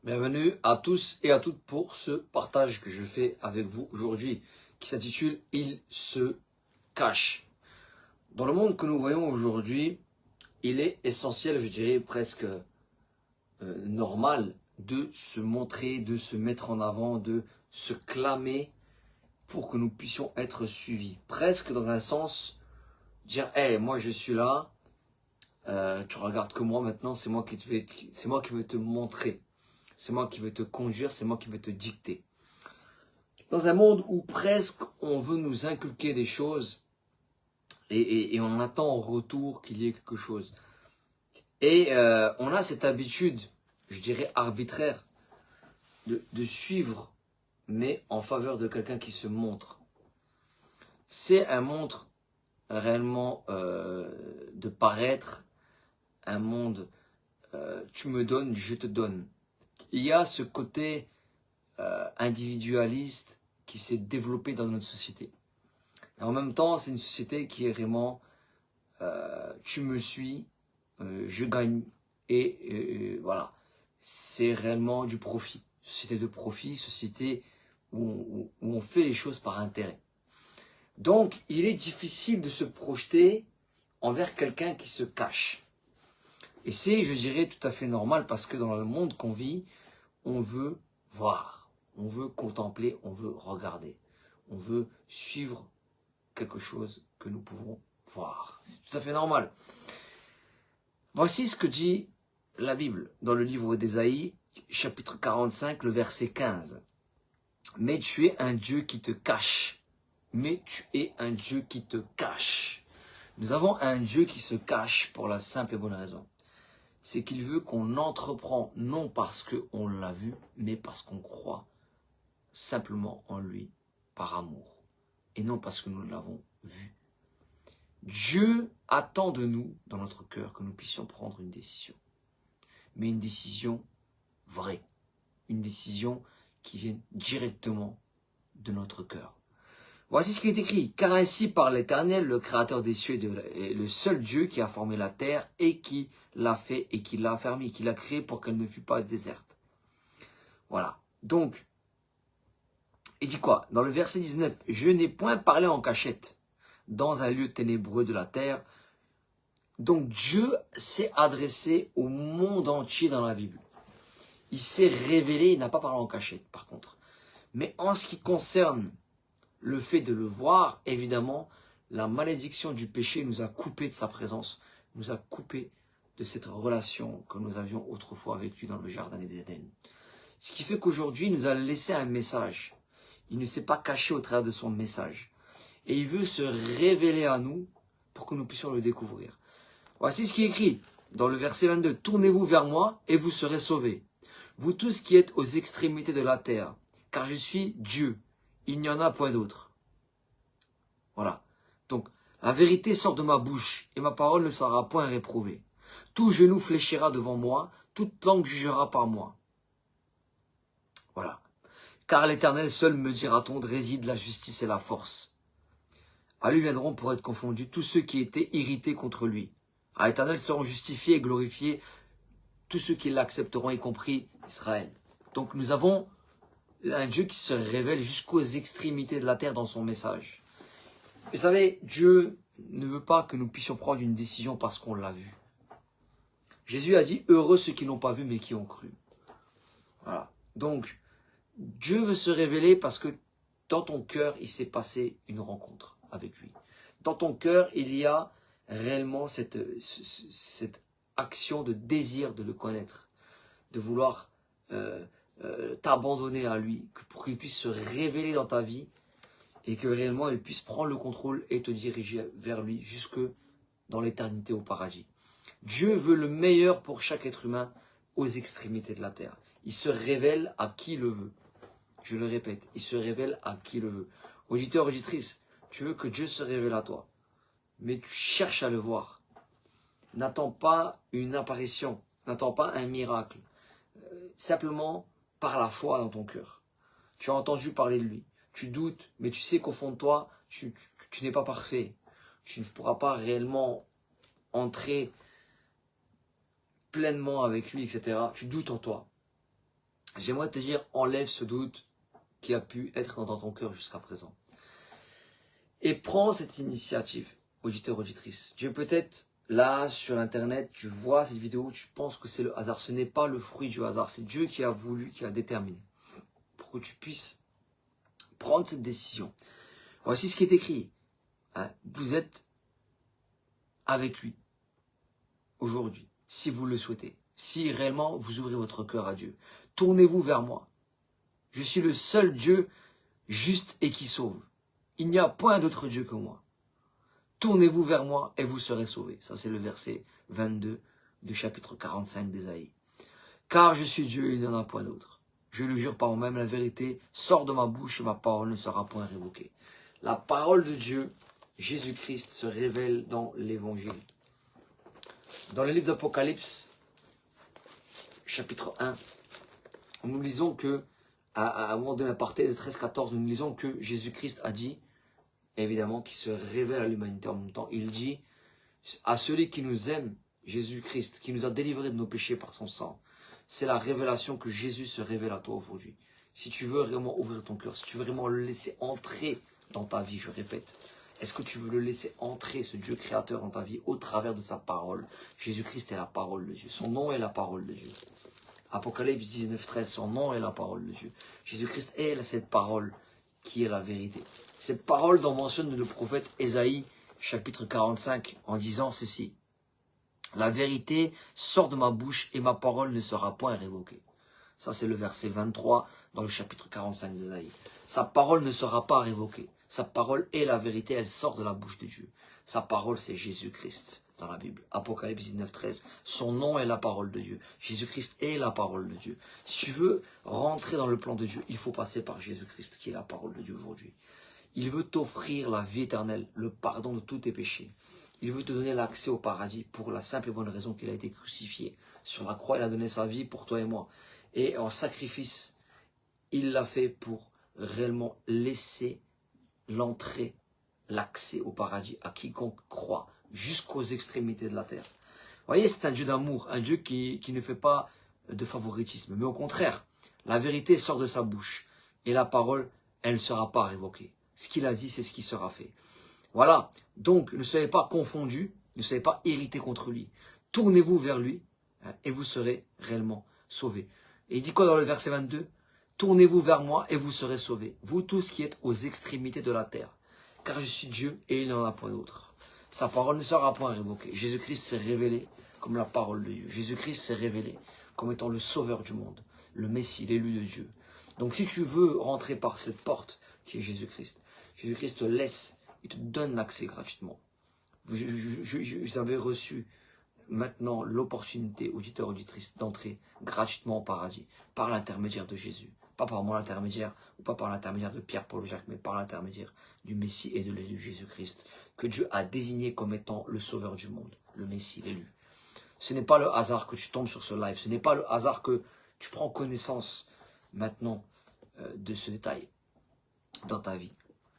Bienvenue à tous et à toutes pour ce partage que je fais avec vous aujourd'hui, qui s'intitule « Il se cache ». Dans le monde que nous voyons aujourd'hui, il est essentiel, je dirais presque normal, de se montrer, de se mettre en avant, de se clamer pour que nous puissions être suivis. Presque dans un sens, dire « Hey, moi je suis là, tu regardes que moi maintenant, c'est moi qui vais te montrer. » C'est moi qui vais te conduire, c'est moi qui vais te dicter. Dans un monde où presque on veut nous inculquer des choses et on attend en retour qu'il y ait quelque chose. Et on a cette habitude, je dirais arbitraire, de suivre, mais en faveur de quelqu'un qui se montre. C'est un monde réellement de paraître, un monde tu me donnes, je te donne. Il y a ce côté individualiste qui s'est développé dans notre société. Et en même temps, c'est une société qui est vraiment tu me suis, je gagne, et voilà. C'est réellement du profit. Société de profit, société où on fait les choses par intérêt. Donc, il est difficile de se projeter envers quelqu'un qui se cache. Et c'est, je dirais, tout à fait normal parce que dans le monde qu'on vit, on veut voir, on veut contempler, on veut regarder, on veut suivre quelque chose que nous pouvons voir. C'est tout à fait normal. Voici ce que dit la Bible dans le livre d'Ésaïe, chapitre 45, le verset 15. « Mais tu es un Dieu qui te cache. Mais tu es un Dieu qui te cache. » Nous avons un Dieu qui se cache pour la simple et bonne raison. C'est qu'il veut qu'on entreprend, non parce qu'on l'a vu, mais parce qu'on croit simplement en lui, par amour, et non parce que nous l'avons vu. Dieu attend de nous, dans notre cœur, que nous puissions prendre une décision. Mais une décision vraie, une décision qui vient directement de notre cœur. Voici ce qui est écrit. « Car ainsi par l'Éternel, le Créateur des cieux et le seul Dieu qui a formé la terre et qui l'a fait et qui l'a affermi, qui l'a créée pour qu'elle ne fût pas déserte. » Voilà. Donc, il dit quoi? Dans le verset 19, « Je n'ai point parlé en cachette dans un lieu ténébreux de la terre. » Donc Dieu s'est adressé au monde entier dans la Bible. Il s'est révélé, il n'a pas parlé en cachette par contre. Mais en ce qui concerne le fait de le voir, évidemment, la malédiction du péché nous a coupé de sa présence, nous a coupé de cette relation que nous avions autrefois avec lui dans le jardin d'Éden. Ce qui fait qu'aujourd'hui, il nous a laissé un message. Il ne s'est pas caché au travers de son message. Et il veut se révéler à nous pour que nous puissions le découvrir. Voici ce qui est écrit dans le verset 22. « Tournez-vous vers moi et vous serez sauvés, vous tous qui êtes aux extrémités de la terre, car je suis Dieu. Il n'y en a point d'autre. » Voilà. Donc, la vérité sort de ma bouche et ma parole ne sera point réprouvée. Tout genou fléchira devant moi, toute langue jugera par moi. Voilà. Car l'Éternel seul, me dira-t-on, réside la justice et la force. À lui viendront pour être confondus tous ceux qui étaient irrités contre lui. À l'Éternel seront justifiés et glorifiés tous ceux qui l'accepteront, y compris Israël. Donc nous avons un Dieu qui se révèle jusqu'aux extrémités de la terre dans son message. Vous savez, Dieu ne veut pas que nous puissions prendre une décision parce qu'on l'a vu. Jésus a dit, heureux ceux qui n'ont pas vu mais qui ont cru. Voilà. Donc, Dieu veut se révéler parce que dans ton cœur, il s'est passé une rencontre avec lui. Dans ton cœur, il y a réellement cette action de désir de le connaître, de vouloir t'abandonner à lui, pour qu'il puisse se révéler dans ta vie et que réellement il puisse prendre le contrôle et te diriger vers lui jusque dans l'éternité au paradis. Dieu veut le meilleur pour chaque être humain aux extrémités de la terre. Il se révèle à qui le veut. Je le répète, il se révèle à qui le veut. Auditeur, auditrice, tu veux que Dieu se révèle à toi, mais tu cherches à le voir. N'attends pas une apparition, n'attends pas un miracle. Simplement par la foi dans ton cœur. Tu as entendu parler de lui. Tu doutes, mais tu sais qu'au fond de toi, tu n'es pas parfait. Tu ne pourras pas réellement entrer pleinement avec lui, etc. Tu doutes en toi. j'aimerais te dire, enlève ce doute qui a pu être dans ton cœur jusqu'à présent. Et prends cette initiative, auditeur, auditrice. Tu es peut-être là sur Internet, tu vois cette vidéo, tu penses que c'est le hasard. Ce n'est pas le fruit du hasard, c'est Dieu qui a voulu, qui a déterminé. Pour que tu puisses prendre cette décision. Voici ce qui est écrit. Vous êtes avec lui aujourd'hui, si vous le souhaitez. Si réellement vous ouvrez votre cœur à Dieu. Tournez-vous vers moi. Je suis le seul Dieu juste et qui sauve. Il n'y a point d'autre Dieu que moi. Tournez-vous vers moi et vous serez sauvés. Ça, c'est le verset 22 du chapitre 45 d'Ésaïe. Car je suis Dieu, il n'y en a point d'autre. Je le jure par moi-même, la vérité sort de ma bouche et ma parole ne sera point révoquée. La parole de Dieu, Jésus-Christ, se révèle dans l'Évangile. Dans le livre d'Apocalypse, chapitre 1, nous lisons que, à un moment donné, à partir de 13-14, nous lisons que Jésus-Christ a dit, évidemment, qu'il se révèle à l'humanité en même temps. Il dit à celui qui nous aime, Jésus-Christ, qui nous a délivrés de nos péchés par son sang. C'est la révélation que Jésus se révèle à toi aujourd'hui. Si tu veux vraiment ouvrir ton cœur, si tu veux vraiment le laisser entrer dans ta vie, je répète, est-ce que tu veux le laisser entrer, ce Dieu créateur, dans ta vie, au travers de sa parole? Jésus-Christ est la parole de Dieu. Son nom est la parole de Dieu. Apocalypse 19, 13, son nom est la parole de Dieu. Jésus-Christ est cette parole qui est la vérité. Cette parole dont mentionne le prophète Ésaïe, chapitre 45, en disant ceci. La vérité sort de ma bouche et ma parole ne sera point révoquée. Ça, c'est le verset 23 dans le chapitre 45 d'Ésaïe. Sa parole ne sera pas révoquée. Sa parole est la vérité, elle sort de la bouche de Dieu. Sa parole, c'est Jésus-Christ dans la Bible. Apocalypse 19, 13. Son nom est la parole de Dieu. Jésus-Christ est la parole de Dieu. Si tu veux rentrer dans le plan de Dieu, il faut passer par Jésus-Christ qui est la parole de Dieu aujourd'hui. Il veut t'offrir la vie éternelle, le pardon de tous tes péchés. Il veut te donner l'accès au paradis pour la simple et bonne raison qu'il a été crucifié. Sur la croix, il a donné sa vie pour toi et moi. Et en sacrifice, il l'a fait pour réellement laisser l'entrée, l'accès au paradis à quiconque croit, jusqu'aux extrémités de la terre. Vous voyez, c'est un Dieu d'amour, un Dieu qui ne fait pas de favoritisme. Mais au contraire, la vérité sort de sa bouche. Et la parole, elle ne sera pas révoquée. Ce qu'il a dit, c'est ce qui sera fait. Voilà, donc ne soyez pas confondus, ne soyez pas irrités contre lui. Tournez-vous vers lui et vous serez réellement sauvés. Et il dit quoi dans le verset 22 ? Tournez-vous vers moi et vous serez sauvés, vous tous qui êtes aux extrémités de la terre. Car je suis Dieu et il n'en a point d'autre. Sa parole ne sera point révoquée. Jésus-Christ s'est révélé comme la parole de Dieu. Jésus-Christ s'est révélé comme étant le sauveur du monde, le Messie, l'élu de Dieu. Donc si tu veux rentrer par cette porte qui est Jésus-Christ, Jésus-Christ te laisse, il te donne l'accès gratuitement. Vous avez reçu maintenant l'opportunité, auditeur, auditrice, d'entrer gratuitement au paradis par l'intermédiaire de Jésus. Pas par mon intermédiaire, ou pas par l'intermédiaire de Pierre, Paul, Jacques, mais par l'intermédiaire du Messie et de l'élu Jésus-Christ, que Dieu a désigné comme étant le sauveur du monde, le Messie, l'élu. Ce n'est pas le hasard que tu tombes sur ce live, ce n'est pas le hasard que tu prends connaissance maintenant de ce détail dans ta vie.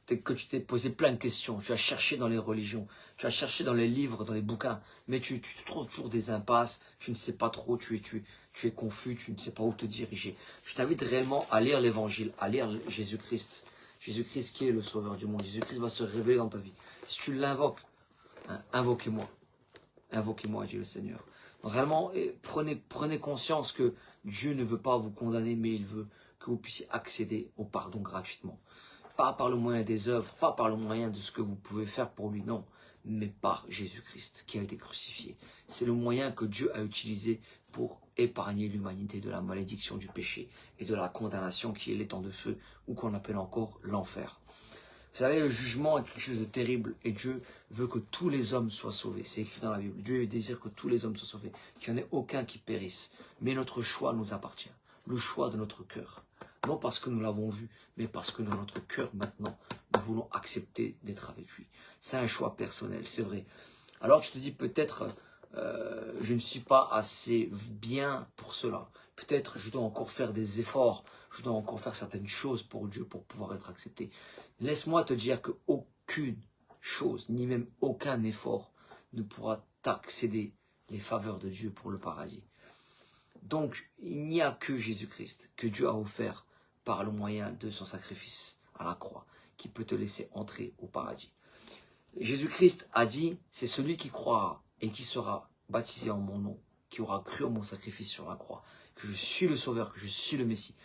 Que tu t'es posé plein de questions, tu as cherché dans les religions, tu as cherché dans les livres, dans les bouquins, mais tu trouves toujours des impasses, tu ne sais pas trop, tu es confus, tu ne sais pas où te diriger. Je t'invite réellement à lire l'Évangile, à lire Jésus-Christ. Jésus-Christ qui est le sauveur du monde. Jésus-Christ va se révéler dans ta vie. Si tu l'invoques, invoquez-moi. Invoquez-moi, Dieu le Seigneur. Donc, réellement, prenez conscience que Dieu ne veut pas vous condamner, mais il veut que vous puissiez accéder au pardon gratuitement. Pas par le moyen des œuvres, pas par le moyen de ce que vous pouvez faire pour lui, non, mais par Jésus-Christ qui a été crucifié. C'est le moyen que Dieu a utilisé pour épargner l'humanité de la malédiction du péché et de la condamnation qui est l'étang de feu ou qu'on appelle encore l'enfer. Vous savez, le jugement est quelque chose de terrible et Dieu veut que tous les hommes soient sauvés. C'est écrit dans la Bible. Dieu désire que tous les hommes soient sauvés, qu'il n'y en ait aucun qui périsse. Mais notre choix nous appartient, le choix de notre cœur. Non parce que nous l'avons vu, mais parce que dans notre cœur maintenant, nous voulons accepter d'être avec lui. C'est un choix personnel, c'est vrai. Alors tu te dis peut-être, je ne suis pas assez bien pour cela. Peut-être je dois encore faire des efforts, je dois encore faire certaines choses pour Dieu pour pouvoir être accepté. Laisse-moi te dire qu'aucune chose, ni même aucun effort ne pourra t'accéder les faveurs de Dieu pour le paradis. Donc, il n'y a que Jésus-Christ que Dieu a offert par le moyen de son sacrifice à la croix, qui peut te laisser entrer au paradis. Jésus-Christ a dit, c'est celui qui croira et qui sera baptisé en mon nom, qui aura cru en mon sacrifice sur la croix, que je suis le Sauveur, que je suis le Messie,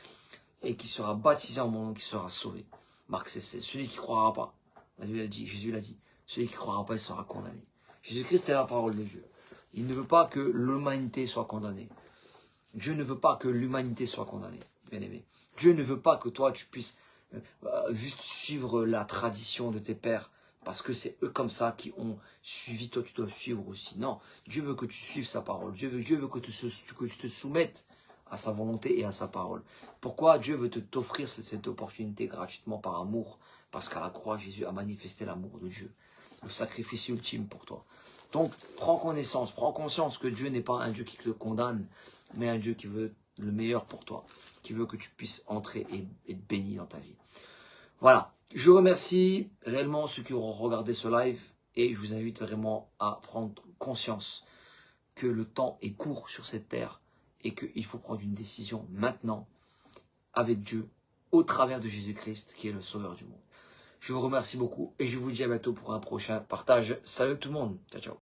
et qui sera baptisé en mon nom, qui sera sauvé. Marc 16, celui qui ne croira pas, la Bible dit, Jésus l'a dit, celui qui ne croira pas, il sera condamné. Jésus-Christ est la parole de Dieu. Il ne veut pas que l'humanité soit condamnée. Dieu ne veut pas que l'humanité soit condamnée, bien aimé. Dieu ne veut pas que toi, tu puisses juste suivre la tradition de tes pères, parce que c'est eux comme ça qui ont suivi, toi tu dois suivre aussi. Non, Dieu veut que tu suives sa parole. Dieu veut que tu te soumettes à sa volonté et à sa parole. Pourquoi Dieu veut t'offrir cette opportunité gratuitement par amour? Parce qu'à la croix, Jésus a manifesté l'amour de Dieu, le sacrifice ultime pour toi. Donc, prends conscience que Dieu n'est pas un Dieu qui te condamne, mais un Dieu qui veut le meilleur pour toi, qui veut que tu puisses entrer et être béni dans ta vie. Voilà, je remercie réellement ceux qui auront regardé ce live et je vous invite vraiment à prendre conscience que le temps est court sur cette terre et qu'il faut prendre une décision maintenant avec Dieu au travers de Jésus-Christ qui est le Sauveur du monde. Je vous remercie beaucoup et je vous dis à bientôt pour un prochain partage. Salut tout le monde, ciao ciao.